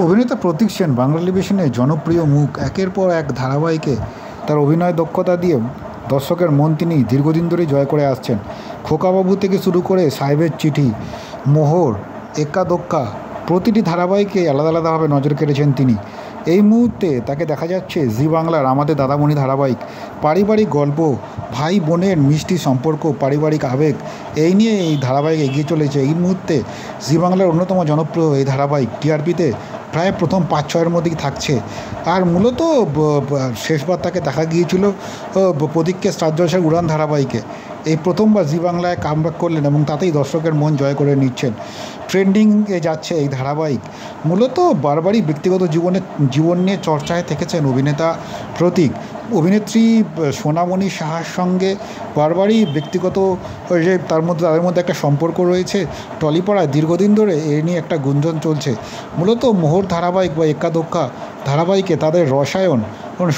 অভিনেতা প্রতীক সেন বাংলা টেলিভিশনের জনপ্রিয় মুখ। একের পর এক ধারাবাহিকে তার অভিনয় দক্ষতা দিয়ে দর্শকের মন তিনি দীর্ঘদিন ধরেই জয় করে আসছেন। খোকাবাবু থেকে শুরু করে সাহেবের চিঠি, মোহর, এক্কা দোক্কা, প্রতিটি ধারাবাহিকে আলাদা আলাদাভাবে নজর কেড়েছেন তিনি। এই মুহূর্তে তাকে দেখা যাচ্ছে জি বাংলার আমাদের দাদামণি ধারাবাহিক। পারিবারিক গল্প, ভাই বোনের মিষ্টি সম্পর্ক, পারিবারিক আবেগ, এই নিয়ে এই ধারাবাহিক এগিয়ে চলেছে। এই মুহূর্তে জি বাংলার অন্যতম জনপ্রিয় এই ধারাবাহিক টিআরপিতে প্রায় প্রথম ৫-৬-এর মধ্যেই থাকছে। আর মূলত শেষবার তাকে দেখা গিয়েছিল প্রতীককে স্টার জলসার উড়ান ধারাবাহিকে। এই প্রথমবার জি বাংলায় কামব্যাক করলেন এবং তাতেই দর্শকের মন জয় করে নিচ্ছেন। ট্রেন্ডিংয়ে যাচ্ছে এই ধারাবাহিক। মূলত বারবারই ব্যক্তিগত জীবন নিয়ে চর্চায় থেকেছেন অভিনেতা প্রতীক। অভিনেত্রী সোনামণি সাহার সঙ্গে বারবারই ব্যক্তিগত যে তাদের মধ্যে একটা সম্পর্ক রয়েছে টলিপাড়ায় দীর্ঘদিন ধরে এ নিয়ে একটা গুঞ্জন চলছে। মূলত মোহর ধারাবাহিক বা এক্কা দোক্কা ধারাবাহিকে তাদের রসায়ন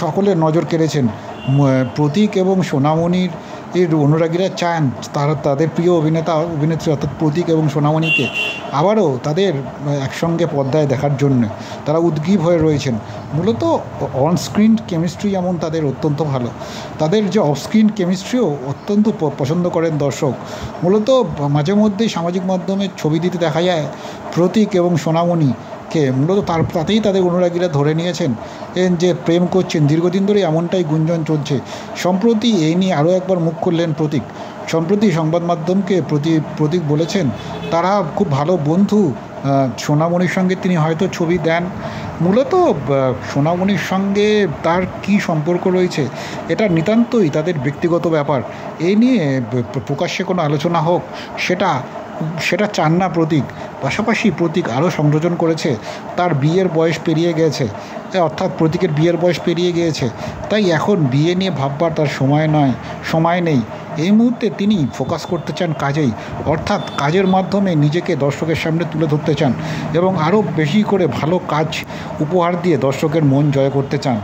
সকলের নজর কেড়েছেন। প্রতীক এবং সোনামণির অনুরাগীরা চান তাদের প্রিয় অভিনেত্রী অর্থাৎ প্রতীক এবং সোনামণিকে আবারও তাদের একসঙ্গে পর্দায় দেখার জন্য তারা উদগ্রীব হয়ে রয়েছেন। মূলত অনস্ক্রিন কেমিস্ট্রি যেমন তাদের অত্যন্ত ভালো, তাদের যে অফস্ক্রিন কেমিস্ট্রিও অত্যন্ত পছন্দ করেন দর্শক। মূলত মাঝে মধ্যেই সামাজিক মাধ্যমে ছবি দিতে দেখা যায় প্রতীক এবং সোনামণিকে। মূলত তাতেই তাদের অনুরাগীরা ধরে নিয়েছেন যে প্রেম করছেন। দীর্ঘদিন ধরে এমনটাই গুঞ্জন চলছে। সম্প্রতি এই নিয়ে আরও একবার মুখ খুললেন প্রতীক। সম্প্রতি সংবাদ মাধ্যমকে প্রতীক বলেছেন তারা খুব ভালো বন্ধু। সোনামণির সঙ্গে তিনি হয়তো ছবি দেন। মূলত সোনামণির সঙ্গে তার কী সম্পর্ক রয়েছে এটা নিতান্তই তাদের ব্যক্তিগত ব্যাপার। এই নিয়ে প্রকাশ্যে কোনো আলোচনা হোক সেটা চান না প্রতীক। পাশাপাশি প্রতীক আরও সংযোজন করেছে তার বিয়ের বয়স পেরিয়ে গেছে, অর্থাৎ প্রতীকের বিয়ের বয়স পেরিয়ে গিয়েছে। তাই এখন বিয়ে নিয়ে ভাববার তার সময় নেই। এই মুহূর্তে তিনি ফোকাস করতে চান কাজেই, অর্থাৎ কাজের মাধ্যমে নিজেকে দর্শকের সামনে তুলে ধরতে চান এবং আরও বেশি করে ভালো কাজ উপহার দিয়ে দর্শকের মন জয় করতে চান।